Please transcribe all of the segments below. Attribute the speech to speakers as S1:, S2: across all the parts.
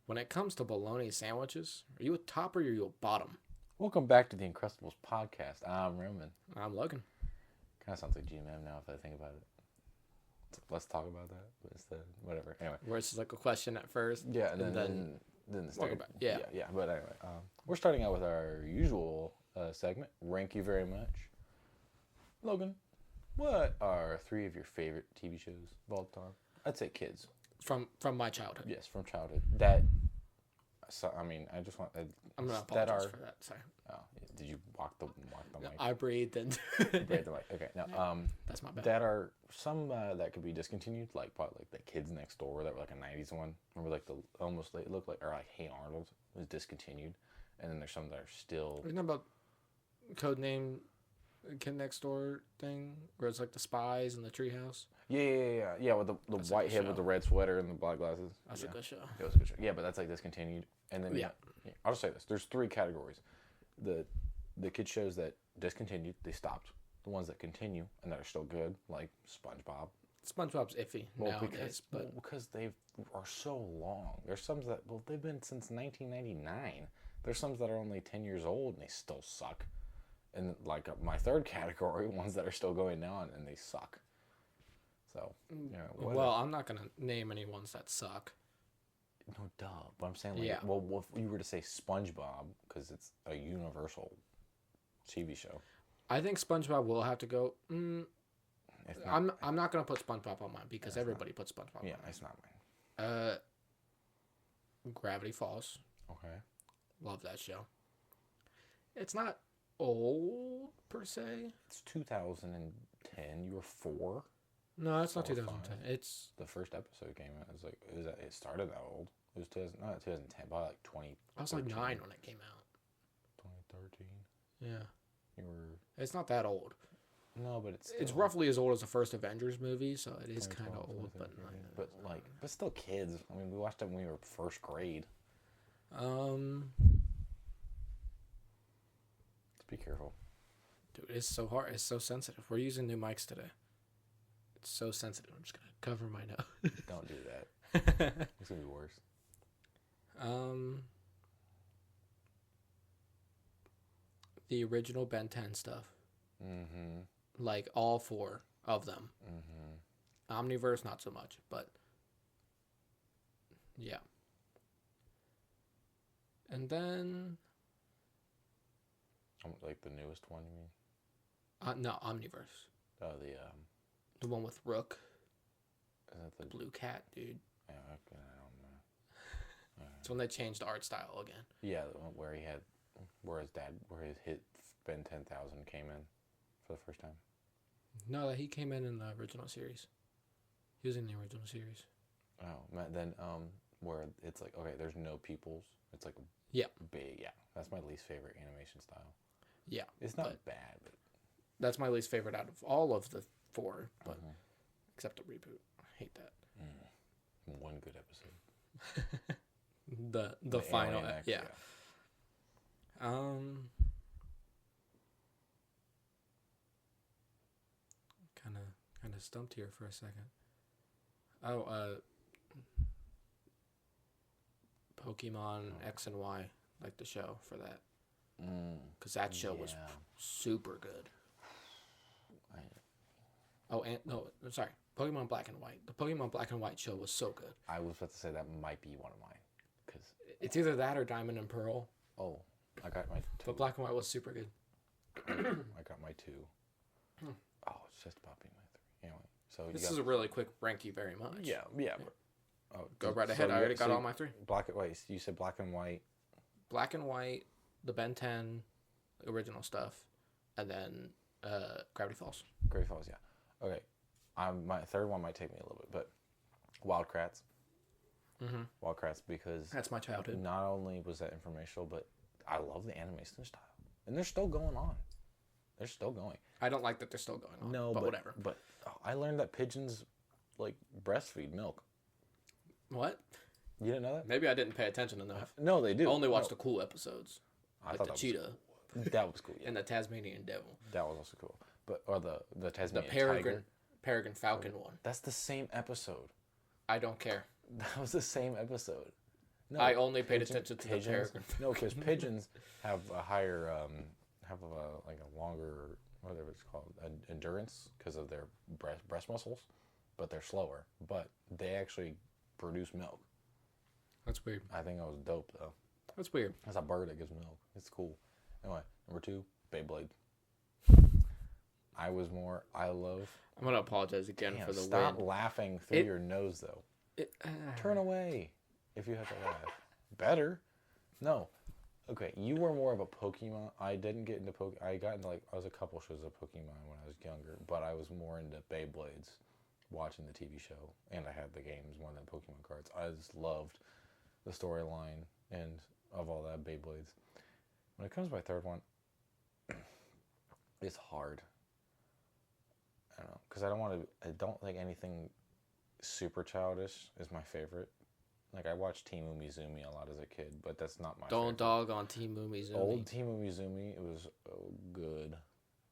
S1: When it comes to bologna sandwiches, are you a top or are you a bottom?
S2: Welcome back to the Uncrustables podcast. I'm Roman.
S1: I'm Logan.
S2: Kind of sounds like GMM now if I think about it. Let's talk about that. But instead, whatever. Anyway.
S1: Where it's like a question at first.
S2: Yeah, and then the
S1: welcome back. Yeah.
S2: But anyway, we're starting out with our usual segment. Rank you very much. Logan, what are 3 of your favorite TV shows of all time? I'd say kids.
S1: From my childhood.
S2: Yes, from childhood. I just want.
S1: I'm gonna apologize for that. Sorry.
S2: Oh, did you walk the mic?
S1: I breathed and.
S2: Breathed the mic. Okay, now
S1: that's my bad.
S2: That are some that could be discontinued, like probably like the Kids Next Door, that were like a '90s one. Remember, like it looked like, or like Hey Arnold was discontinued, and then there's some that are still.
S1: Isn't that about Codename Kid Next Door thing where it's like the spies and the treehouse?
S2: Yeah. With the white head with the red sweater and the black glasses.
S1: That's a good show.
S2: It was a good show. Yeah, but that's like discontinued. And then I'll just say this: there's 3 categories. The kid shows that discontinued, they stopped. The ones that continue and that are still good, like SpongeBob.
S1: SpongeBob's iffy nowadays,
S2: because they are so long. There's some that they've been since 1999. There's some that are only 10 years old and they still suck. And like my third category, ones that are still going on and they suck. So,
S1: well, I'm not gonna name any ones that suck.
S2: No, duh. But I'm saying, like, well, if you were to say SpongeBob, because it's a universal TV show.
S1: I think SpongeBob will have to go. I'm not gonna put SpongeBob on mine because everybody puts SpongeBob.
S2: Yeah,
S1: on mine.
S2: It's not mine.
S1: Gravity Falls.
S2: Okay.
S1: Love that show. It's not old per se.
S2: It's 2010. You were 4.
S1: No, it's not 2010. It's
S2: the first episode came out. It started that old. It was 2010, probably like 20.
S1: I was like 9 when it came out.
S2: 2013.
S1: Yeah.
S2: You were.
S1: It's not that old.
S2: No, but
S1: it's roughly as old as the first Avengers movie, so it is kind of old,
S2: but still kids. I mean, we watched it when we were first grade.
S1: Let's
S2: be careful.
S1: Dude, it's so hard. It's so sensitive. We're using new mics today. It's so sensitive. I'm just gonna cover my nose.
S2: Don't do that. It's gonna be worse.
S1: The original Ben 10 stuff.
S2: Mm-hmm.
S1: Like all 4 of them.
S2: Mm-hmm.
S1: Omniverse, not so much, but yeah. And then,
S2: like the newest one, you mean?
S1: No, Omniverse.
S2: Oh,
S1: the one with Rook.
S2: Is that
S1: the blue cat, dude?
S2: Yeah, I don't know.
S1: It's when they changed the art style again.
S2: Yeah, the one where his hit Ben 10,000 came in for the first time.
S1: No, he came in the original series. He was in the original series.
S2: Oh, then where it's like, okay, there's no peoples. It's like big. Yeah, that's my least favorite animation style.
S1: Yeah,
S2: it's not bad, but
S1: that's my least favorite out of all of the 4, but except the reboot. I hate that.
S2: One good episode.
S1: the final, yeah. Kind of stumped here for a second. Pokemon X and Y, like the show for that. Because that show was super good. Sorry. Pokemon Black and White. The Pokemon Black and White show was so good.
S2: I was about to say that might be one of mine. Cause
S1: it's either that or Diamond and Pearl.
S2: Oh, I got my 2.
S1: But Black and White was super good.
S2: I got my 2. Oh, it's just about being my 3. Anyway, so
S1: this is a really quick rank you very much.
S2: Yeah.
S1: Go right ahead. I already got all my 3.
S2: Black and White. You said Black and White.
S1: Black and White, the Ben 10 original stuff, and then Gravity Falls.
S2: Gravity Falls, yeah. Okay. My third one might take me a little bit, but Wildcrats.
S1: Mm-hmm.
S2: Wildcrats, because
S1: that's my childhood.
S2: Not only was that informational, but I love the animation style, and they're still going on. They're still going.
S1: I don't like that they're still going on. No, but whatever.
S2: But I learned that pigeons like breastfeed milk.
S1: What?
S2: You didn't know that?
S1: Maybe I didn't pay attention enough.
S2: No, they do.
S1: I only watched the cool episodes, like the cheetah.
S2: That was cool. Yeah.
S1: And the Tasmanian devil.
S2: That was also cool. But the Tasmanian tiger.
S1: Peregrine Falcon one.
S2: That's the same episode.
S1: I don't care.
S2: That was the same episode. No,
S1: I only paid attention to the paragraph.
S2: No, because pigeons have a higher, have a longer, whatever it's called, endurance because of their breast muscles, but they're slower. But they actually produce milk.
S1: That's weird.
S2: I think that was dope though.
S1: That's weird.
S2: That's a bird that gives milk. It's cool. Anyway, number 2, Beyblade. I love.
S1: I'm gonna apologize again for the
S2: stop
S1: wind.
S2: laughing through your nose though. Turn away if you have to laugh. Better. No. Okay, you were more of a Pokemon. I didn't get into Pokemon. I was a couple shows of Pokemon when I was younger, but I was more into Beyblades, watching the TV show, and I had the games more than Pokemon cards. I just loved the storyline and of all that Beyblades. When it comes to my third one, it's hard. I don't know, because I don't think anything super childish is my favorite. Like, I watched Team Umizoomi a lot as a kid, but that's not my favorite.
S1: Dog on Team Umizoomi.
S2: Old Team Umizoomi, it was good.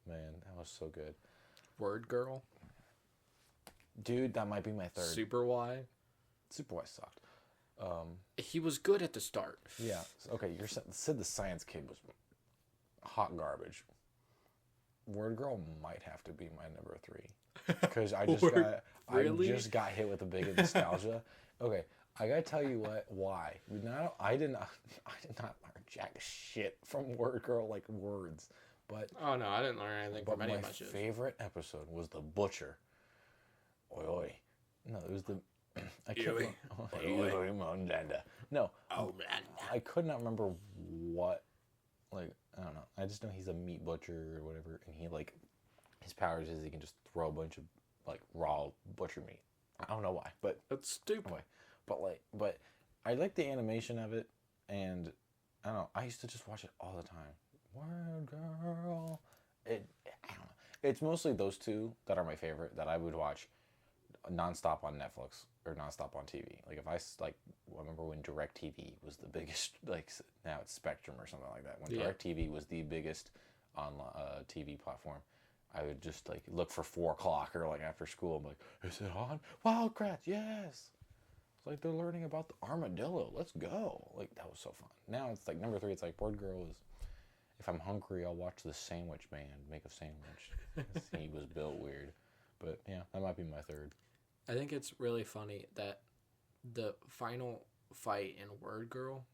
S2: Man, that was so good.
S1: Word Girl.
S2: Dude, that might be my third.
S1: Super Y.
S2: Super Y sucked.
S1: He was good at the start.
S2: Yeah. Okay, Sid the Science Kid was hot garbage. Word Girl might have to be my number 3 because I just got hit with a big nostalgia. Okay, I gotta tell you why. Now I did not learn jack shit from Word Girl like words, but
S1: oh no, I didn't learn anything from any of my shit.
S2: My favorite episode was the Butcher. Oi oi. No, it was the. I can't. No.
S1: Oh man.
S2: I could not remember what. Like, I don't know. I just know he's a meat butcher or whatever, and his powers is he can just throw a bunch of like raw butcher meat. I don't know why, but
S1: that's stupid.
S2: Anyway, but I like the animation of it, and I don't know. I used to just watch it all the time. Word Girl. I don't know. It's mostly those two that are my favorite that I would watch nonstop on Netflix or nonstop on TV. Like if I remember when DirecTV was the biggest, like now it's Spectrum or something like that. When DirecTV was the biggest online TV platform, I would just like look for 4 o'clock or like after school. I'm like, is it on? Wildcrats, yes. It's like they're learning about the armadillo. Let's go. Like that was so fun. Now it's like number 3. It's like Word Girl is. If I'm hungry, I'll watch the Sandwich Man make a sandwich. He was built weird, but yeah, that might be my third.
S1: I think it's really funny that the final fight in Word Girl,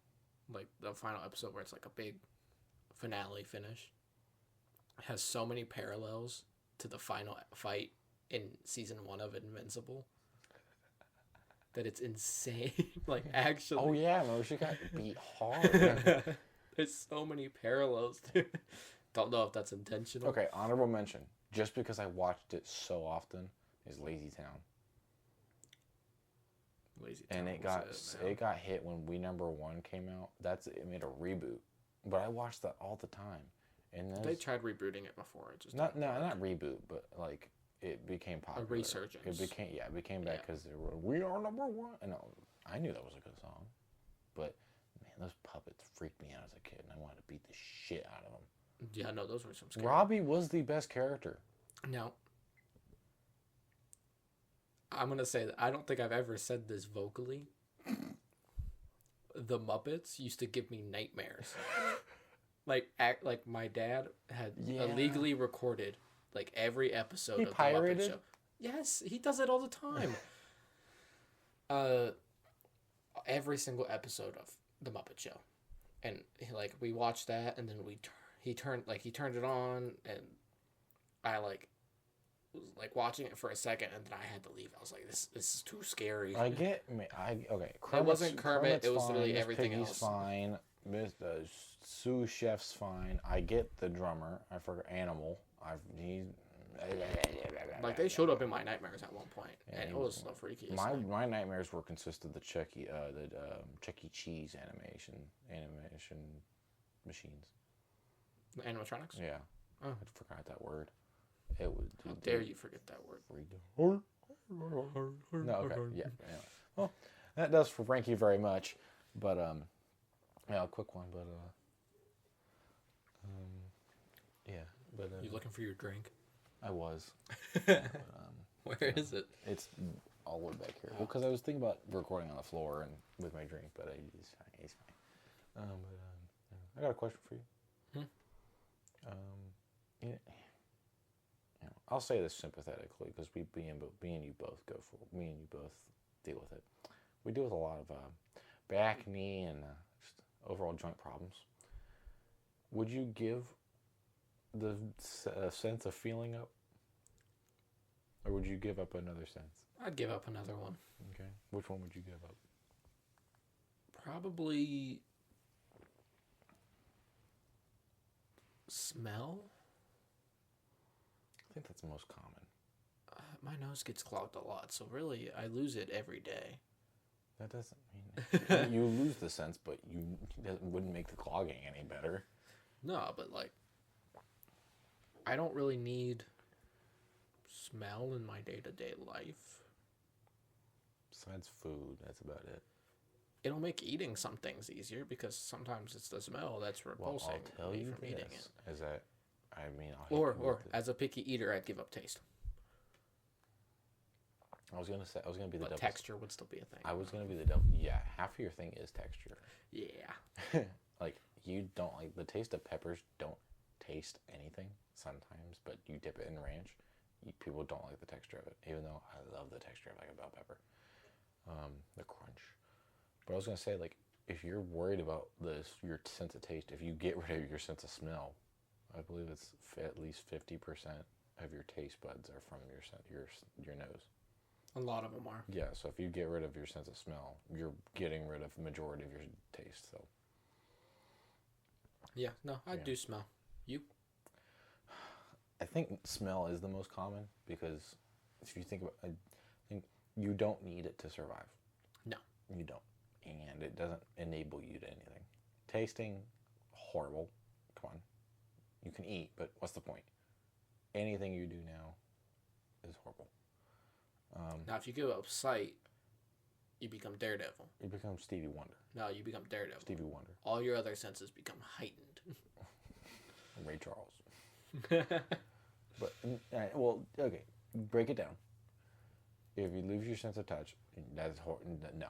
S1: like the final episode where it's like a big finale finish, has so many parallels to the final fight in season 1 of Invincible that it's insane. Like actually.
S2: Oh yeah, no, she got beat hard.
S1: There's so many parallels to it. Don't know if that's intentional.
S2: Okay, honorable mention. Just because I watched it so often is Lazy Town. And it got hit when We Number 1 came out. It made a reboot, but I watched that all the time. And
S1: they tried rebooting it before. It just
S2: not reboot, but like it became popular.
S1: A resurgence.
S2: It became back because they were We Are Number 1. And I knew that was a good song, but man, those puppets freaked me out as a kid, and I wanted to beat the shit out of them.
S1: Yeah, no, those were some scary.
S2: Robbie was the best character.
S1: Now, I'm going to say that I don't think I've ever said this vocally. The Muppets used to give me nightmares. Like my dad had illegally recorded like every episode of the Muppet Show. Yes, he does it all the time. Every single episode of the Muppet Show. And like we watched that, and then he turned it on, and I was watching it for a second, and then I had to leave. I was like, this is too scary.
S2: Okay.
S1: It wasn't Kermit. It was literally everything else.
S2: Fine. Mr. Sous Chef's fine. I get the drummer. I forgot Animal.
S1: Like they showed up in my nightmares at one point, and it was the freakiest.
S2: My nightmares were consist of the Chuck E. Cheese animation machines. The
S1: animatronics.
S2: Yeah. Oh, I forgot that word. It was.
S1: How dare you forget that word?
S2: No. Okay. Yeah. Well, that does for Frankie very much, but yeah, a quick one, but yeah, but
S1: you looking for your drink?
S2: I was.
S1: Where is it?
S2: It's all the way back here. Well, because I was thinking about recording on the floor and with my drink, but it's fine. I got a question for you. Yeah, I'll say this sympathetically because me and you both deal with it. We deal with a lot of back, knee, and just overall joint problems. Would you give the sense of feeling up, or would you give up another sense?
S1: I'd give up another one.
S2: Okay, which one would you give up?
S1: Probably smell.
S2: I think that's the most common.
S1: My nose gets clogged a lot, so really I lose it every day.
S2: That doesn't mean you lose the sense, but that wouldn't make the clogging any better.
S1: No, but like, I don't really need smell in my day-to-day life.
S2: Besides food, that's about it.
S1: It'll make eating some things easier because sometimes it's the smell that's repulsing
S2: I'll tell
S1: me
S2: you
S1: from eating it.
S2: Is that,
S1: Or as a picky eater, I'd give up taste.
S2: I was gonna be the
S1: But
S2: devil.
S1: texture would still be a thing.
S2: I was gonna be the devil. Yeah, half of your thing is texture.
S1: Yeah.
S2: Like, you don't like the taste of peppers. Don't taste anything sometimes, but you dip it in ranch. People don't like the texture of it, even though I love the texture of like a bell pepper, the crunch. But I was gonna say, like, if you're worried about your sense of taste, if you get rid of your sense of smell, I believe it's at least 50% of your taste buds are from your nose.
S1: A lot of them are.
S2: Yeah, so if you get rid of your sense of smell, you're getting rid of the majority of your taste. So.
S1: Yeah, no, I do smell. You?
S2: I think smell is the most common because if you think about, I think you don't need it to survive.
S1: No,
S2: you don't, and it doesn't enable you to anything. Tasting, horrible. Come on, you can eat, but what's the point? Anything you do now is horrible.
S1: Now, if you give up sight, you become Daredevil.
S2: You become Stevie Wonder.
S1: No, you become Daredevil.
S2: Stevie Wonder.
S1: All your other senses become heightened.
S2: Ray Charles. But, okay, break it down. If you lose your sense of touch, that's horrible. No,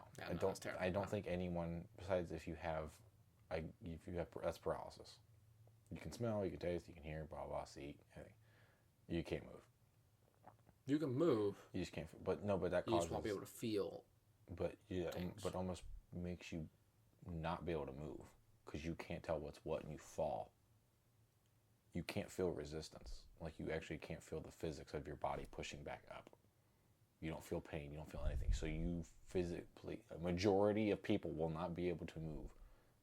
S2: I don't think anyone, besides if you have that's paralysis. You can smell, you can taste, you can hear, blah, blah, see, anything. You can't move.
S1: You can move.
S2: You just can't. But that causes.
S1: You just won't be able to feel.
S2: But but almost makes you not be able to move because you can't tell what's what, and you fall. You can't feel resistance. Like, you actually can't feel the physics of your body pushing back up. You don't feel pain. You don't feel anything. So you physically, a majority of people will not be able to move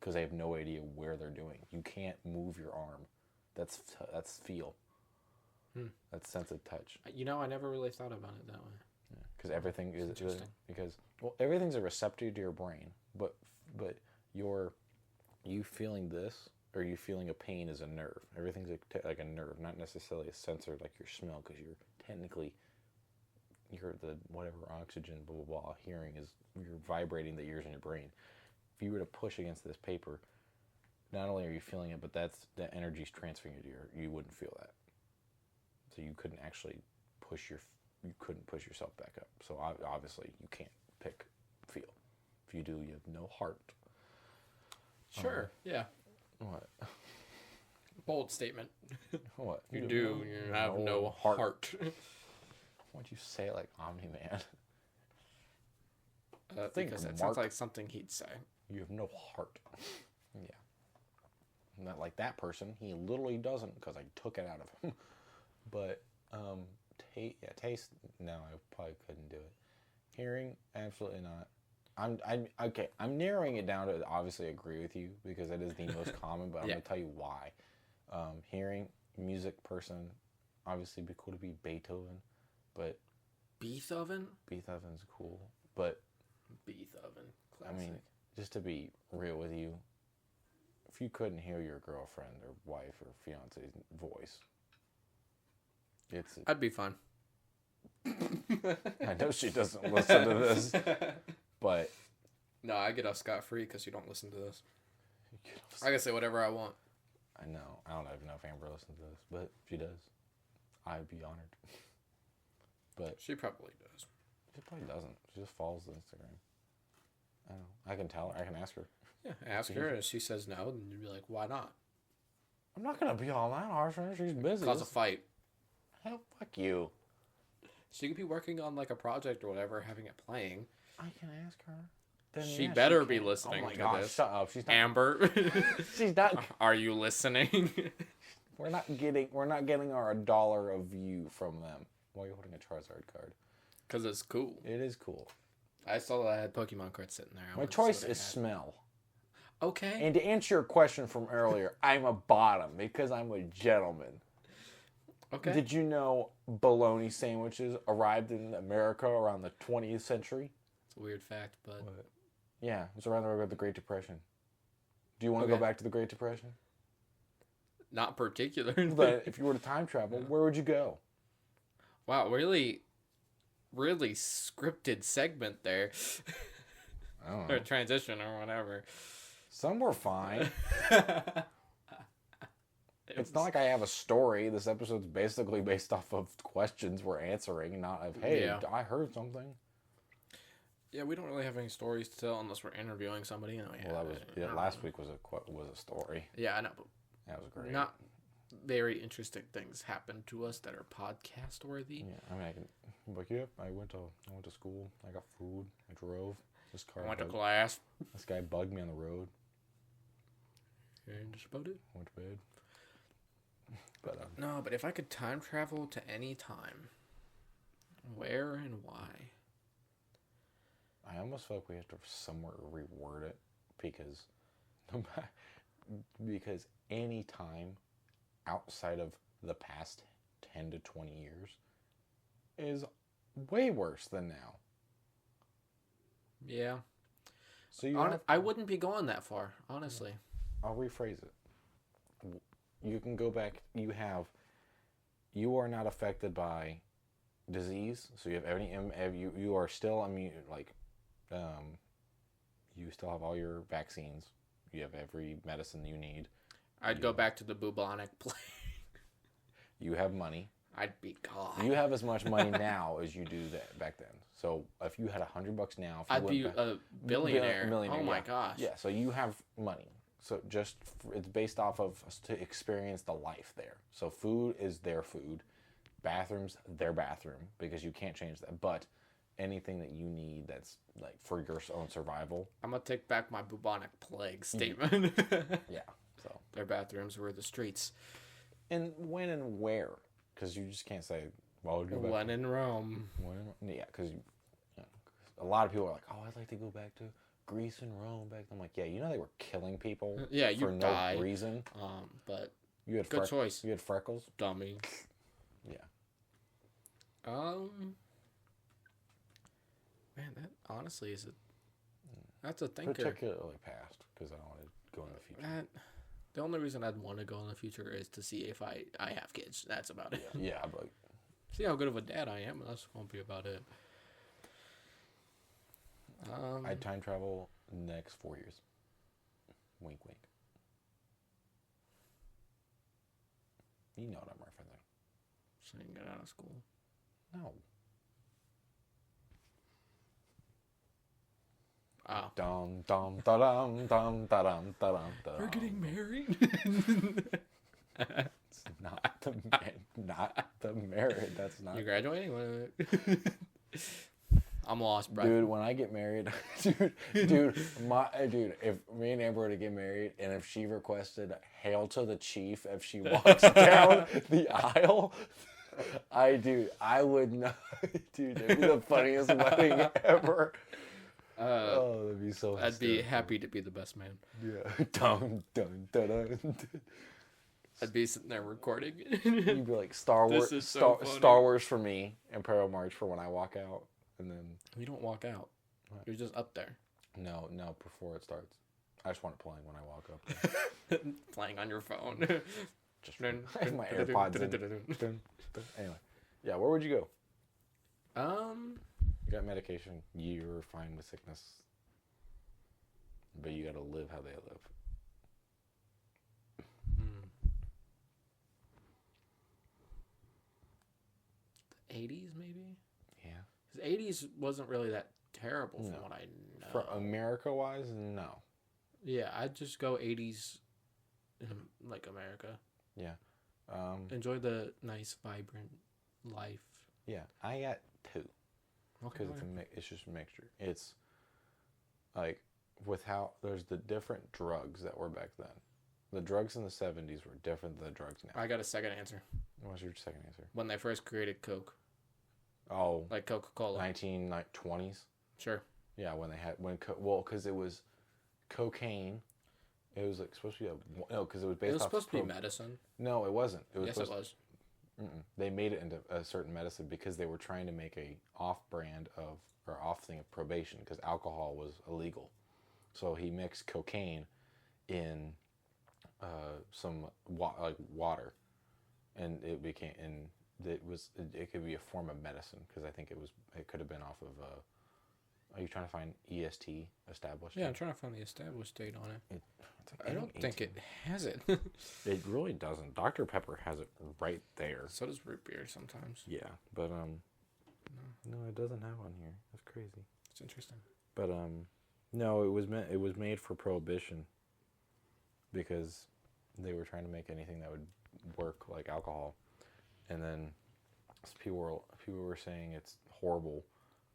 S2: because they have no idea where they're doing. You can't move your arm. That's feel. That's sense of touch.
S1: I never really thought about it that way.
S2: Because everything is everything's a receptor to your brain, but you feeling this or you feeling a pain is a nerve. Everything's like a nerve, not necessarily a sensor like your smell, because you're the whatever oxygen blah blah blah hearing is, you're vibrating the ears in your brain. If you were to push against this paper, not only are you feeling it, but the energy's transferring it to you wouldn't feel that. So you couldn't actually you couldn't push yourself back up. So obviously you can't feel. If you do, you have no heart.
S1: Sure, yeah.
S2: What?
S1: Bold statement.
S2: What?
S1: You have no heart.
S2: Why'd you say it like Omni-Man?
S1: Because that sounds like something he'd say.
S2: You have no heart. Yeah. Not like that person. He literally doesn't, because I took it out of him. But, taste, no, I probably couldn't do it. Hearing, absolutely not. I'm narrowing it down to obviously agree with you, because it is the most common, but I'm going to tell you why. Hearing, music person, obviously it'd be cool to be Beethoven, but... Beethoven's cool, but...
S1: Beethoven, classic.
S2: I mean, just to be real with you, if you couldn't hear your girlfriend or wife or fiance's voice,
S1: I'd be fine.
S2: I know she doesn't listen to this, but...
S1: No, I get off scot-free because you don't listen to this. I can say whatever I want.
S2: I know. I don't even know if Amber listens to this, but if she does, I'd be honored. But
S1: she probably does.
S2: She probably doesn't. She just follows the Instagram. I don't know. I can tell her. I can ask her.
S1: Yeah, ask her, and if she says no, then you'd be like, why not?
S2: I'm not going to be all that harsh on her. She's busy.
S1: Cause a fight.
S2: Hell, fuck you.
S1: She could be working on like a project or whatever, having it playing.
S2: I can ask her. Then,
S1: She better be listening
S2: oh my
S1: to
S2: gosh,
S1: this.
S2: shut up. She's not.
S1: Amber.
S2: She's not.
S1: Are you listening?
S2: We're not getting our $1 of view from them. Why are you holding a Charizard card?
S1: Because it's cool.
S2: It is cool.
S1: I saw that I had Pokemon cards sitting there.
S2: My choice is smell.
S1: Okay.
S2: And to answer your question from earlier, I'm a bottom because I'm a gentleman.
S1: Okay.
S2: Did you know bologna sandwiches arrived in America around the 20th century?
S1: It's a weird fact, but...
S2: Yeah, it was around the Great Depression. Do you want to go back to the Great Depression?
S1: Not particularly.
S2: But if you were to time travel, where would you go?
S1: Wow, really scripted segment there.
S2: I don't know.
S1: Or transition or whatever.
S2: Some were fine. It's not like I have a story. This episode's basically based off of questions we're answering, not of, hey, I heard something.
S1: Yeah, we don't really have any stories to tell unless we're interviewing somebody.
S2: Well, last week was a story.
S1: Yeah, I know. But
S2: that was great.
S1: Not very interesting things happened to us that are podcast worthy.
S2: Yeah, I mean, I went to school. I got food. I drove. This car.
S1: I went to class.
S2: This guy bugged me on the road.
S1: And just about it.
S2: Went to bed. But
S1: no, but if I could time travel to any time, where and why?
S2: I almost feel like we have to somewhere reword it because any time outside of the past 10 to 20 years is way worse than now.
S1: Yeah.
S2: So
S1: I wouldn't be going that far, honestly.
S2: I'll rephrase it. You can go back. You are not affected by disease, so you have you are still immune. You still have all your vaccines. You have every medicine you need.
S1: I'd go back to the bubonic plague.
S2: You have money.
S1: I'd be gone.
S2: You have as much money now as you do back then. So if you had $100 now,
S1: I'd be a billionaire.
S2: Millionaire.
S1: Oh my gosh.
S2: Yeah. So you have money. So it's based off of to experience the life there. So food is their food, bathrooms their bathroom because you can't change that. But anything that you need that's like for your own survival.
S1: I'm gonna take back my bubonic plague statement.
S2: Yeah. So
S1: their bathrooms were the streets.
S2: And when and where? Because you just can't say. Well,
S1: when in Rome.
S2: Yeah, because a lot of people are like, oh, I'd like to go back to Greece and Rome back then. I'm like, yeah, you know they were killing people for no reason.
S1: But
S2: you had
S1: good choice.
S2: You had freckles,
S1: dummy.
S2: Yeah.
S1: Man, that honestly is that's a thinker.
S2: Particularly past because I don't want to go in the future.
S1: The only reason I'd want to go in the future is to see if I have kids. That's about it.
S2: Yeah, but
S1: see how good of a dad I am. That's won't be about it.
S2: I'd time travel next 4 years. Wink, wink. You know what I'm referencing.
S1: So you can get out of school.
S2: No.
S1: Oh.
S2: Dum dum da dum dum da dum da dum da.
S1: We're getting married.
S2: It's not the married. That's not.
S1: You graduating? I'm lost, bro.
S2: Dude, when I get married, dude, if me and Amber were to get married, and if she requested "Hail to the Chief" if she walks down the aisle, I would not, dude. It'd be the funniest wedding ever. That'd be so.
S1: I'd be happy to be the best man.
S2: Yeah. Dun dun dun dun.
S1: I'd be sitting there recording.
S2: You'd be like Star Wars, Star Wars for me, Imperial March for when I walk out, and then
S1: you don't walk out. What? You're just up there.
S2: No, before it starts. I just want it playing when I walk up.
S1: Playing on your phone.
S2: Just I have my AirPods in. Anyway, yeah. Where would you go? You got medication. You're fine with sickness, but you got to live how they live.
S1: The 80s, maybe?
S2: Yeah.
S1: 'Cause 80s wasn't really that terrible from
S2: No.
S1: what I know.
S2: For America-wise, no.
S1: Yeah, I'd just go 80s in like America.
S2: Yeah.
S1: Enjoy the nice, vibrant life.
S2: Yeah, I got two.
S1: Okay.
S2: Because it's just a mixture. It's like with how there's the different drugs that were back then. The drugs in the 70s were different than the drugs now.
S1: I got a second answer.
S2: What's your second answer?
S1: When they first created Coke.
S2: Oh,
S1: Like Coca-Cola.
S2: 1920s.
S1: Sure.
S2: Yeah, when they had because it was cocaine. It was like supposed to be because it was based.
S1: It was
S2: off
S1: supposed to be medicine.
S2: No, it wasn't. It was
S1: Yes, it was.
S2: They made it into a certain medicine because they were trying to make a off-brand of or off thing of probation because alcohol was illegal. So he mixed cocaine in some water, and it became it could be a form of medicine because I think it could have been off of. Are you trying to find EST established?
S1: Yeah, I'm trying to find the established date on it.
S2: I
S1: I don't think it has it.
S2: It really doesn't. Dr. Pepper has it right there.
S1: So does root beer sometimes.
S2: Yeah, but no, it doesn't have on here. That's crazy.
S1: It's interesting.
S2: But no, it was made for prohibition because they were trying to make anything that would work like alcohol, and then people were saying it's horrible,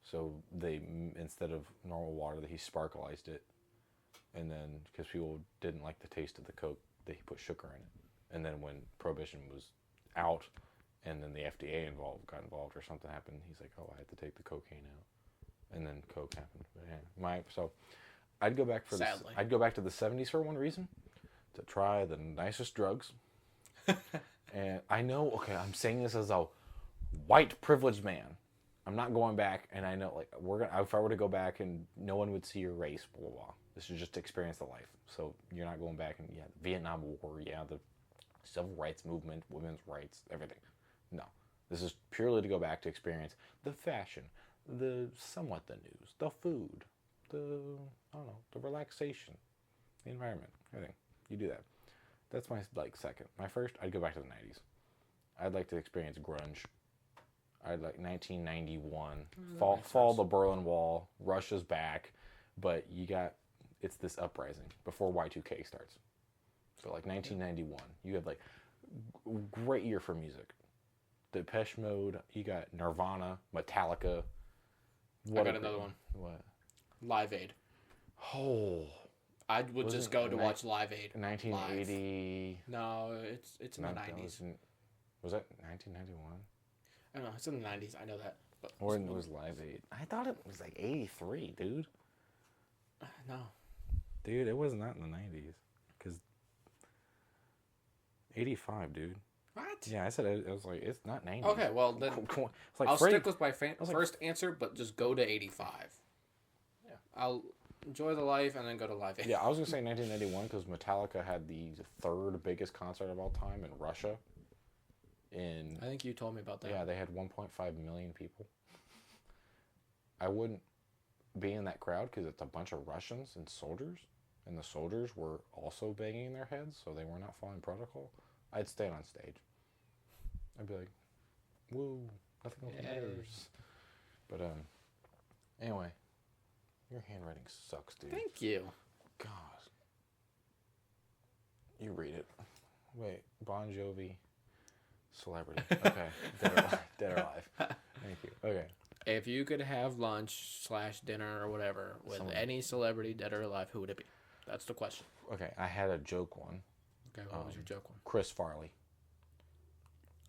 S2: so they instead of normal water, he sparkleized it, and then because people didn't like the taste of the Coke, they put sugar in it, and then when prohibition was out, and then the FDA got involved or something happened, he's like, oh, I had to take the cocaine out, and then Coke happened. But yeah, I'd go back I'd go back to the 70s for one reason, to try the nicest drugs. And I know, okay, I'm saying this as a white privileged man. I'm not going back, and I know, like, if I were to go back and no one would see your race, blah, blah, blah. This is just to experience the life. So you're not going back and, the Vietnam War, the civil rights movement, women's rights, everything. No. This is purely to go back to experience the fashion, somewhat the news, the food, the relaxation, the environment, everything. You do that. That's my, second. My first, I'd go back to the 90s. I'd like to experience grunge. I'd like 1991. Fall the Berlin Wall. Russia's back. But it's this uprising before Y2K starts. So 1991. You have great year for music. Depeche Mode. You got Nirvana, Metallica.
S1: I got another one.
S2: What?
S1: Live Aid.
S2: Oh.
S1: I would just go to watch Live Aid.
S2: 1980.
S1: Live. No, it's in the 90s.
S2: Was that 1991?
S1: I don't know. It's in the 90s. I know that. But
S2: When was Live Aid? I thought it was 83, dude.
S1: No.
S2: Dude, it was not in the 90s. Because 85, dude.
S1: What?
S2: Yeah, I said it was it's not 90s.
S1: Okay, well, then I'll stick with my first answer, but just go to 85. Yeah. I'll enjoy the life and then go to Live Aid.
S2: Yeah, I was going to say 1991 because Metallica had the third biggest concert of all time in Russia.
S1: I think you told me about that.
S2: Yeah, they had 1.5 million people. I wouldn't be in that crowd because it's a bunch of Russians and soldiers, and the soldiers were also banging their heads, so they were not following protocol. I'd stand on stage. I'd be like, woo, nothing else matters. But, anyway, your handwriting sucks, dude.
S1: Thank you.
S2: God. You read it. Wait, Bon Jovi, celebrity. Okay, dead or alive. Thank you. Okay.
S1: If you could have lunch / dinner or whatever with any celebrity, dead or alive, who would it be? That's the question.
S2: Okay, I had a joke one.
S1: Okay, what was your joke one?
S2: Chris Farley.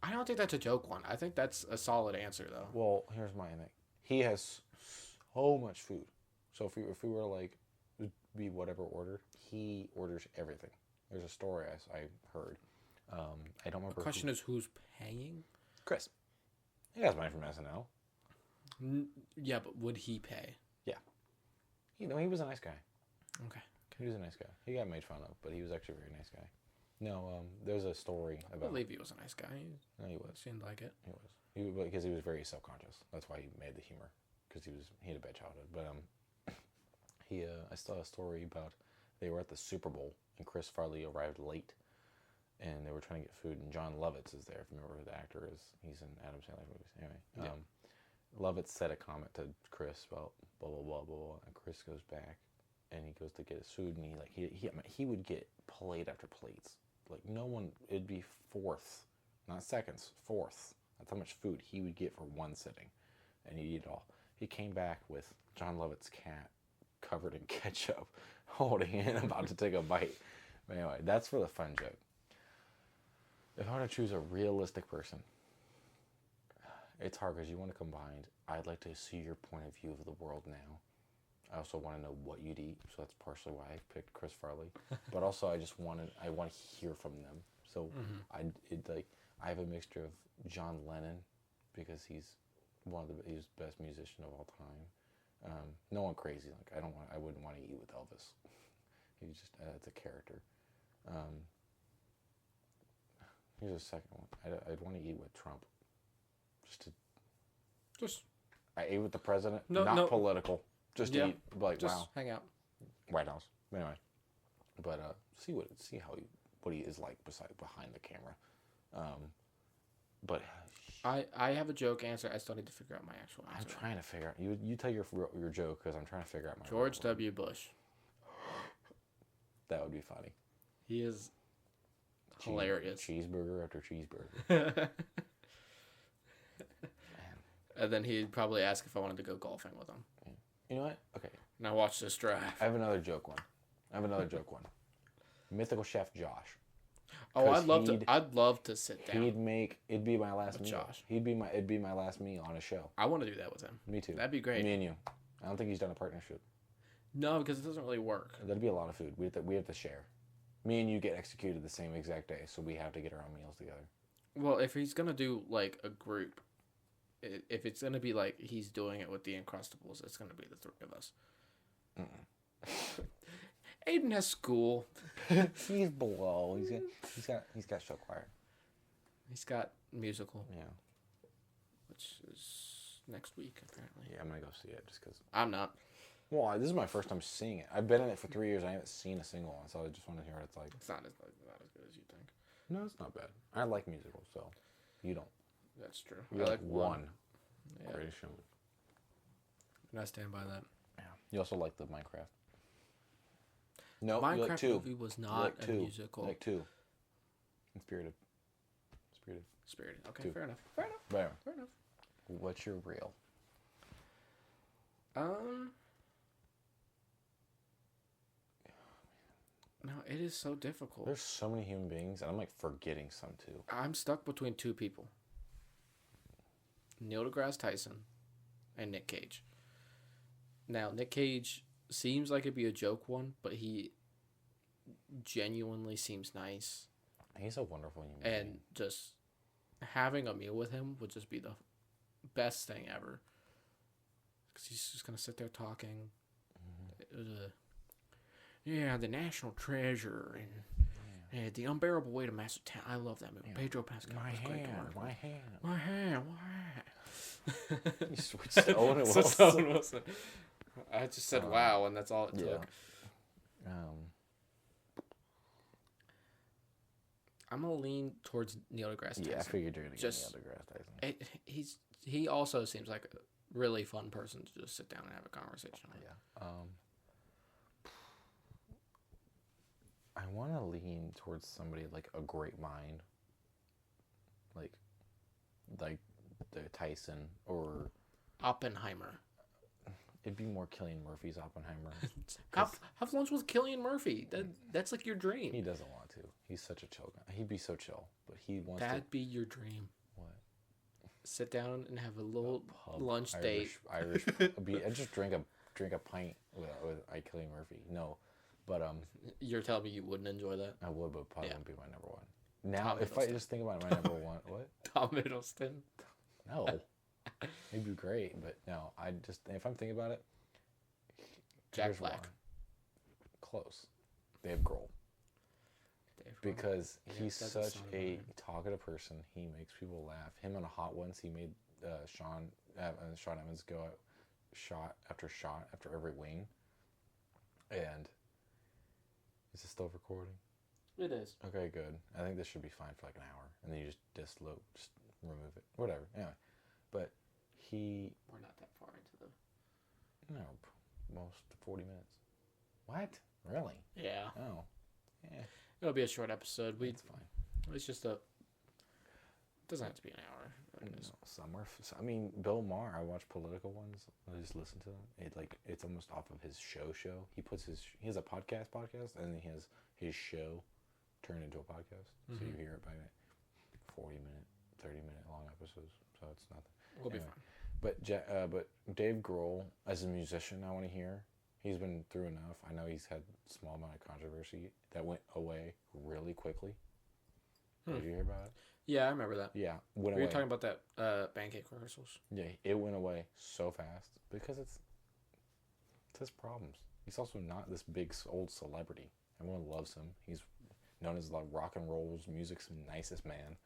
S1: I don't think that's a joke one. I think that's a solid answer, though.
S2: Well, here's my thing. He has so much food. So if we were be whatever order, he orders everything. There's a story I heard. I don't remember.
S1: The question is who's paying?
S2: Chris. He has money from SNL.
S1: Yeah, but would he pay?
S2: Yeah. He was a nice guy.
S1: Okay.
S2: He was a nice guy. He got made fun of, but he was actually a very nice guy. No, there's a story about.
S1: I believe he was a nice guy.
S2: No, he was.
S1: Seemed like it.
S2: Because he was very self-conscious. That's why he made the humor, because he had a bad childhood. But I saw a story about they were at the Super Bowl and Chris Farley arrived late, and they were trying to get food, and John Lovitz is there. If you remember who the actor is, he's in Adam Sandler's movies. Anyway, Lovett said a comment to Chris about blah blah blah blah, blah, and Chris goes back, and he goes to get his food, and he would get plate after plates. Like no one, it'd be fourth, not seconds, fourth. That's how much food he would get for one sitting, and he'd eat it all. He came back with John Lovett's cat covered in ketchup, holding it, about to take a bite. But anyway, that's for the fun joke. If I were to choose a realistic person, it's hard because you want to combine. I'd like to see your point of view of the world now. I also want to know what you'd eat, so that's partially why I picked Chris Farley. But also, I want to hear from them. So I have a mixture of John Lennon, because he's he's the best musician of all time. No one crazy. Like I wouldn't want to eat with Elvis. He's just it's a character. Here's a second one. I'd want to eat with Trump. I ate with the president. Not political. Just to eat. Like
S1: just
S2: wow.
S1: hang out.
S2: White House. Anyway, but see what he is like behind the camera. But
S1: I have a joke answer. I still need to figure out my actual answer.
S2: I'm trying to figure out. You tell your joke, because I'm trying to figure out my
S1: George W. Bush.
S2: That would be funny.
S1: He is hilarious.
S2: Cheeseburger after cheeseburger.
S1: And then he'd probably ask if I wanted to go golfing with him.
S2: You know what? Okay.
S1: Now watch this drive.
S2: I have another joke one. Mythical Chef Josh.
S1: Oh, I'd love to sit down.
S2: It'd be my last meal.
S1: Josh.
S2: It'd be my last meal on a show.
S1: I want to do that with him.
S2: Me too.
S1: That'd be great.
S2: Me and you. I don't think he's done a partnership.
S1: No, because it doesn't really work.
S2: That'd be a lot of food. We have to share. Me and you get executed the same exact day, so we have to get our own meals together.
S1: Well, if he's gonna do like a group, if it's gonna be like he's doing it with the Uncrustables, it's gonna be the three of us. Aiden has school.
S2: He's below. He's got show choir.
S1: He's got musical.
S2: Yeah.
S1: Which is next week apparently.
S2: Yeah, I'm gonna go see it just because.
S1: I'm not.
S2: Well, this is my first time seeing it. I've been in it for 3 years. I haven't seen a single one, so I just want to hear what it's like.
S1: It's not as good as you think.
S2: No, it's not bad. I like musicals, so you don't.
S1: That's true.
S2: You like one.
S1: Yeah.
S2: Greatest Showman.
S1: And I stand by that.
S2: Yeah. You also like the Minecraft. No,
S1: Minecraft
S2: you like two.
S1: movie was not a musical.
S2: You like two. And Spirited.
S1: Okay,
S2: two.
S1: fair enough.
S2: Fair
S1: enough.
S2: What's your real?
S1: No, it is so difficult.
S2: There's so many human beings, and I'm like forgetting some too.
S1: I'm stuck between two people. Neil deGrasse Tyson and Nick Cage. Now, Nick Cage seems like it'd be a joke one, but he genuinely seems nice.
S2: He's a wonderful human
S1: being. And just having a meal with him would just be the best thing ever. Because he's just going to sit there talking. Mm-hmm. Yeah, the National Treasure and the Unbearable Weight of Massive Talent. I love that movie. Yeah. Pedro Pascal.
S2: My hand.
S1: You
S2: switched to Owen
S1: Wilson. I just said wow, and that's all it took. I'm gonna lean towards Neil deGrasse Tyson.
S2: Yeah, I figured you're gonna get Neil deGrasse Tyson.
S1: He also seems like a really fun person to just sit down and have a conversation with.
S2: Yeah. I want to lean towards somebody like a great mind, like the Tyson or
S1: Oppenheimer.
S2: It'd be more Cillian Murphy's Oppenheimer.
S1: Have lunch with Cillian Murphy. That's like your dream.
S2: He doesn't want to. He's such a chill guy. He'd be so chill, but he wants to.
S1: That'd be your dream.
S2: What?
S1: Sit down and have a little lunch date.
S2: Irish. I just drink a pint with Cillian Murphy. No. But
S1: you're telling me you wouldn't enjoy that?
S2: I would, but probably wouldn't be my number one. Now, if I just think about my number one, what?
S1: Tom Hiddleston.
S2: No, it'd be great, but no. If I'm thinking about it,
S1: Jack Black.
S2: One. Close. Dave Grohl. Because he's such a talkative person. He makes people laugh. Him on Hot Ones, he made Sean Evans go out shot after every wing, and. Is it still recording?
S1: It is.
S2: Okay, good. I think this should be fine for like an hour. And then you just remove it. Whatever. Anyway. But
S1: We're not that far into the...
S2: Nope. Most 40 minutes. What? Really?
S1: Yeah.
S2: Oh. Yeah.
S1: It'll be a short episode.
S2: It's fine.
S1: It's just a... It doesn't have to be an hour.
S2: Somewhere. I mean, Bill Maher, I watch political ones. I just listen to them. It's almost off of his show. He has a podcast, and then he has his show turned into a podcast. So you hear it by 40-minute, 30-minute long episodes. So it's nothing.
S1: We'll be fine.
S2: But Dave Grohl, as a musician, I want to hear. He's been through enough. I know he's had a small amount of controversy that went away really quickly. Did you hear about it?
S1: Yeah, I remember that.
S2: Yeah,
S1: Were you talking about that pancake rehearsals?
S2: Yeah, it went away so fast because it's his problems. He's also not this big old celebrity. Everyone loves him. He's known as like rock and roll's music's nicest man.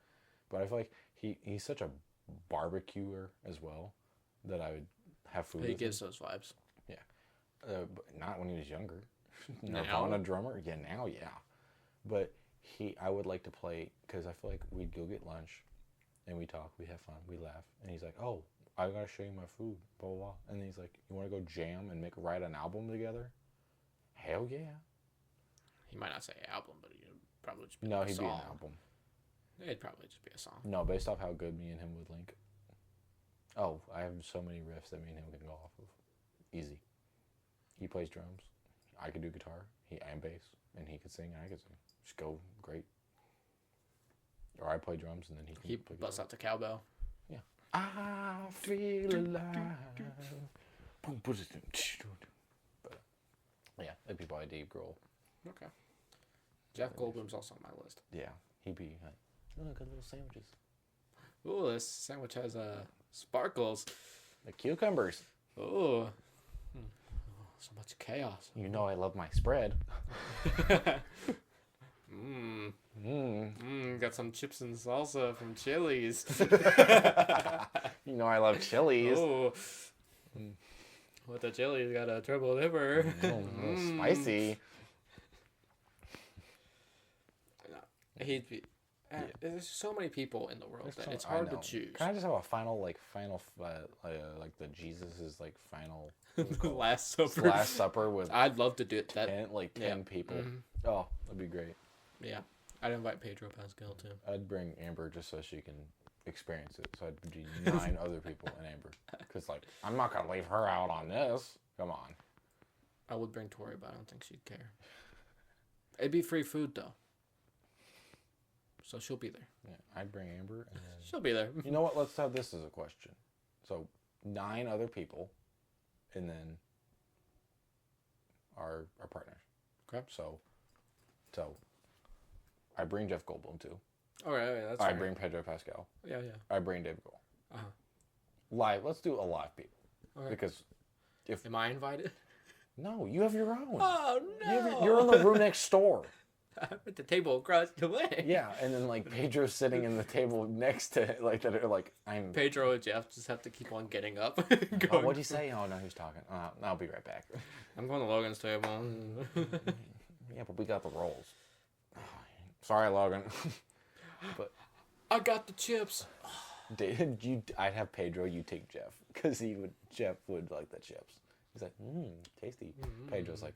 S2: But I feel like he's such a barbecuer as well that I would have food.
S1: He
S2: with
S1: gives
S2: him.
S1: those vibes.
S2: Yeah, but not when he was younger.
S1: Now?
S2: Nirvana drummer. Yeah, now yeah. But I would like to play because I feel like we'd go get lunch, and we talk, we have fun, we laugh, and he's like, "Oh, I gotta show you my food, blah blah blah," and then he's like, "You want to go jam and write an album together?" Hell yeah.
S1: He might not say album, but he'd probably just be
S2: No,
S1: a
S2: he'd
S1: song.
S2: be an album.
S1: It'd probably just be a song.
S2: No, based off how good me and him would link. Oh, I have so many riffs that me and him can go off of. Easy. He plays drums. I could do guitar. And bass. And he could sing and I could sing. Just go great. Or I play drums and then he can play
S1: busts
S2: guitar.
S1: out the cowbell.
S2: Yeah. I feel alive. But yeah, it'd be by Dave Grohl.
S1: Okay. Jeff Goldblum's also on my list.
S2: Yeah. He'd be like, oh, good little sandwiches.
S1: Ooh, this sandwich has sparkles.
S2: The cucumbers.
S1: Ooh. So much chaos.
S2: You know I love my spread.
S1: Got some chips and salsa from Chili's.
S2: You know I love chilies.
S1: Oh. With the chili's got a triple dipper.
S2: Spicy.
S1: He'd be... There's so many people in the world that it's
S2: I
S1: hard to
S2: know.
S1: choose.
S2: Can I just have a final like the Jesus is like final
S1: Last Supper.
S2: Last Supper with
S1: I'd love to do it.
S2: 10 people. Oh, that'd be great.
S1: Yeah. I'd invite Pedro Pascal too.
S2: I'd bring Amber just so she can experience it. So I'd be 9 other people and Amber. Because like I'm not gonna leave her out on this. Come on.
S1: I would bring Tori, but I don't think she'd care. It'd be free food though. So she'll be there.
S2: Yeah, I'd bring Amber and then...
S1: She'll be there.
S2: You know what? Let's have this as a question. So 9 other people, and then our partners.
S1: Okay.
S2: So I bring Jeff Goldblum too.
S1: All right, that's
S2: I
S1: fair.
S2: bring Pedro Pascal.
S1: Yeah.
S2: I bring Dave Grohl.
S1: Uh-huh.
S2: Live. Let's do a live people.
S1: Okay.
S2: Because if
S1: Am I invited?
S2: no, you have your own.
S1: Oh no!
S2: You're on the room next door.
S1: I'm at the table across the way.
S2: Yeah, and then like Pedro's sitting in the table next to like that. Are like I'm.
S1: Pedro and Jeff just have to keep on getting up.
S2: Oh, what'd he say? Oh no, who's talking? I'll be right back.
S1: I'm going to Logan's table.
S2: Yeah, but we got the rolls. Sorry, Logan. But
S1: I got the chips.
S2: I'd have Pedro. You take Jeff because Jeff would like the chips. He's like, tasty. Pedro's like,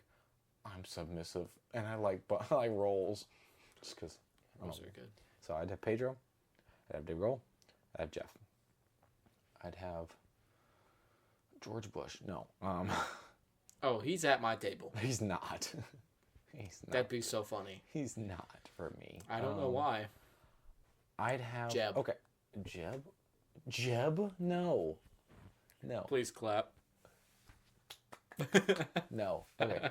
S2: I'm submissive and I like rolls, just because.
S1: Rolls are good.
S2: So I'd have Pedro. I'd have Dave Grohl. I'd have Jeff. I'd have George Bush. No.
S1: Oh, he's at my table.
S2: He's not. He's not.
S1: That'd be so funny.
S2: He's not for me.
S1: I don't know why.
S2: I'd have
S1: Jeb.
S2: Okay. Jeb? No.
S1: Please clap.
S2: No. Okay.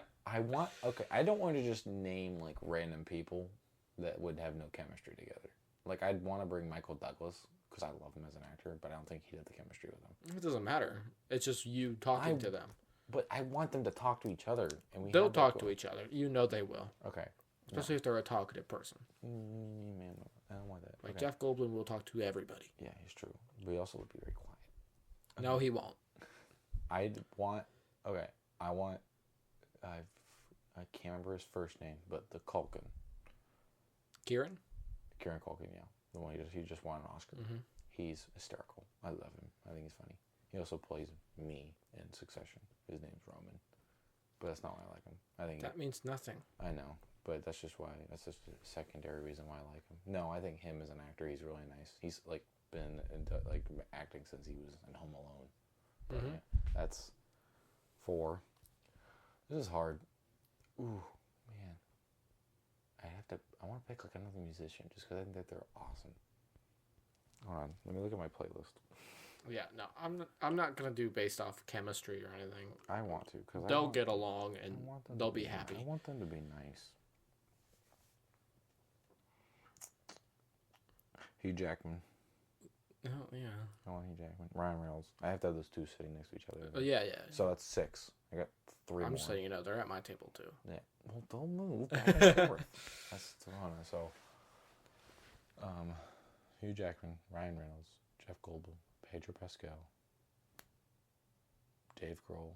S2: I don't want to just name like random people that would have no chemistry together. Like I'd want to bring Michael Douglas because I love him as an actor, but I don't think he'd have the chemistry with him.
S1: It doesn't matter. It's just you talking to them.
S2: But I want them to talk to each other, and
S1: they'll talk to each other. You know they will.
S2: Okay.
S1: Especially if they're a talkative person.
S2: Man, I don't want that.
S1: Like
S2: okay.
S1: Jeff Goldblum will talk to everybody.
S2: Yeah, he's true. But he also would be very quiet. Okay.
S1: No, he won't. I
S2: can't remember his first name, but the Culkin.
S1: Kieran
S2: Culkin, yeah. The one he just won an Oscar.
S1: Mm-hmm.
S2: He's hysterical. I love him. I think he's funny. He also plays me in Succession. His name's Roman. But that's not why I like him. I think
S1: That means nothing.
S2: I know, but that's just a secondary reason why I like him. No, I think him as an actor, he's really nice. He's like been like acting since he was in Home Alone. But
S1: Mm-hmm.
S2: yeah, that's 4. This is hard. Ooh, man. I want to pick like another musician just because I think that they're awesome. Hold on, let me look at my playlist.
S1: Yeah, no, I'm not gonna do based off chemistry or anything.
S2: I want to because
S1: They'll get along and they'll be happy.
S2: I want them to be nice. Hugh Jackman.
S1: Oh yeah.
S2: I want Hugh Jackman. Ryan Reynolds. I have to have those two sitting next to each other.
S1: Oh yeah.
S2: So that's 6. I got 3
S1: I'm
S2: more.
S1: just saying, they're at my table too.
S2: Yeah. Well, don't move. Back and forth. That's Toronto. So, Hugh Jackman, Ryan Reynolds, Jeff Goldblum, Pedro Pascal, Dave Grohl.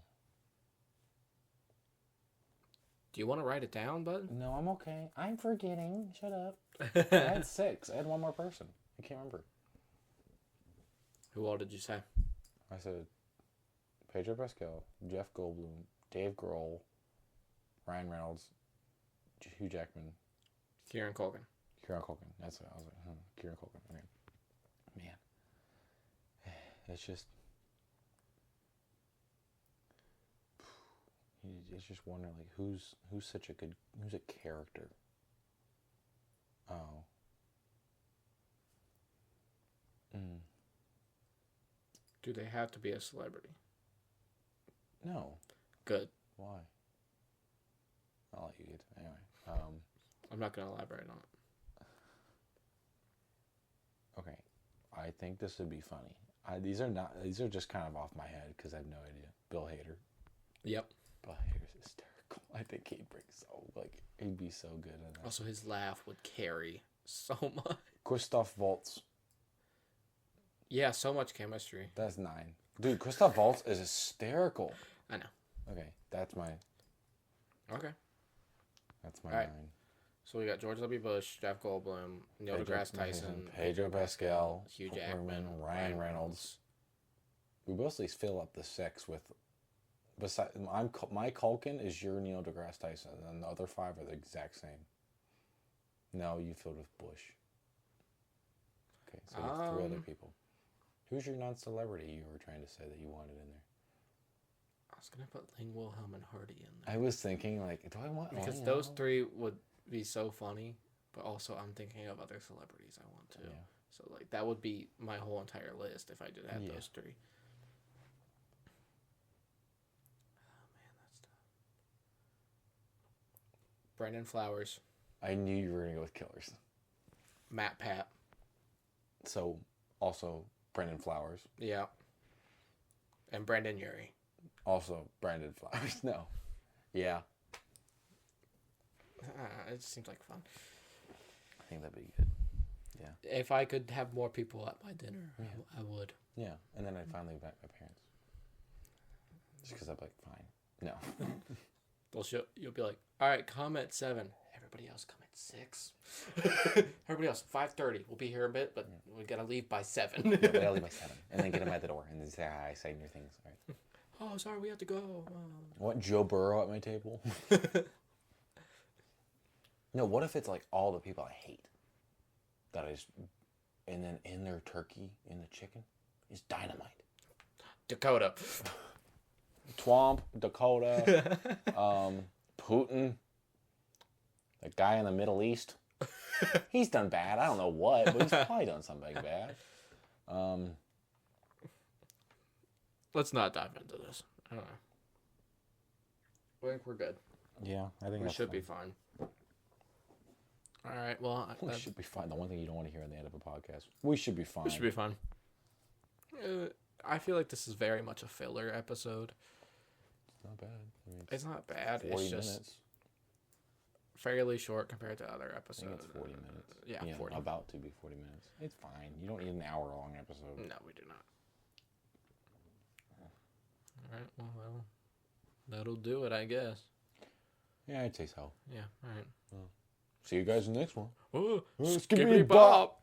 S1: Do you want to write it down, bud?
S2: No, I'm okay. I'm forgetting. Shut up. I had 6. I had one more person. I can't remember.
S1: Who all did you say?
S2: I said Pedro Pascal, Jeff Goldblum, Dave Grohl, Ryan Reynolds, Hugh Jackman,
S1: Kieran Culkin.
S2: Kieran Culkin. That's what I was like. Kieran Culkin. Okay. Man, it's just wondering like who's a character. Oh.
S1: Do they have to be a celebrity?
S2: No.
S1: Good.
S2: Why? I'll let you get to it. Anyway.
S1: I'm not gonna elaborate on it.
S2: Okay. I think this would be funny. These are just kind of off my head because I have no idea. Bill Hader.
S1: Yep.
S2: Bill Hader's hysterical. I think he'd be so good in that.
S1: Also, his laugh would carry so much.
S2: Christoph Waltz.
S1: Yeah, so much chemistry.
S2: That's 9. Dude, Christoph Waltz is hysterical.
S1: I know.
S2: Okay, that's my
S1: Okay.
S2: 9.
S1: So we got George W. Bush, Jeff Goldblum, Neil deGrasse Tyson,
S2: Pedro Pascal,
S1: Hugh Jackman,
S2: Ryan Reynolds. We mostly fill up the 6 with. My Culkin is your Neil deGrasse Tyson, and the other 5 are the exact same. No, you filled with Bush. Okay, so we have 3 other people. Who's your non-celebrity you were trying to say that you wanted in there?
S1: I was gonna put Ling Wilhelm and Hardy in there.
S2: I was thinking, like, do I want
S1: because
S2: Ling
S1: those
S2: Wilhelm?
S1: 3 would be so funny, but also I'm thinking of other celebrities I want to.
S2: Yeah.
S1: So like that would be my whole entire list if I did have those 3. Oh man, that's tough. Brendan Flowers,
S2: I knew you were going to go with killers.
S1: Matt Pat.
S2: So, also, Brendan Flowers.
S1: Yeah. And Brendan Urie.
S2: Also, Brandon Flowers. No. Yeah.
S1: It just seems like fun.
S2: I think that'd be good. Yeah.
S1: If I could have more people at my dinner, I would.
S2: Yeah. And then I'd finally invite my parents. Just because I'm like, fine. No.
S1: You'll be like, all right, come at 7. Everybody else come at 6. Everybody else, 5:30. We'll be here a bit, but we gotta leave by 7.
S2: Yeah, we gotta leave by 7. And then get them at the door. And then say hi, say your things. All right.
S1: Oh, sorry, we have to go.
S2: I want Joe Burrow at my table. No, what if it's like all the people I hate? That is, and then in their turkey, in the chicken, is dynamite.
S1: Dakota.
S2: Twomp, Dakota, Putin, the guy in the Middle East. He's done bad. I don't know what, but he's probably done something bad.
S1: Let's not dive into this. I don't know. I think we're good.
S2: Yeah, I think
S1: we should be fine. All right. Well,
S2: we should be fine. The one thing you don't want to hear at the end of a podcast. We should be fine.
S1: We should be fine. I feel like this is very much a filler episode.
S2: It's not bad. I mean,
S1: it's not bad.
S2: 40
S1: it's just
S2: minutes.
S1: Fairly short compared to other episodes.
S2: I think it's 40 minutes.
S1: Yeah, 40.
S2: About to be 40 minutes. It's fine. You don't need an hour-long episode.
S1: No, we do not. All right. Well, that'll do it, I guess.
S2: Yeah, I'd say so.
S1: Yeah. All right.
S2: Well, see you guys in the next one.
S1: Ooh,
S2: skibbity bop.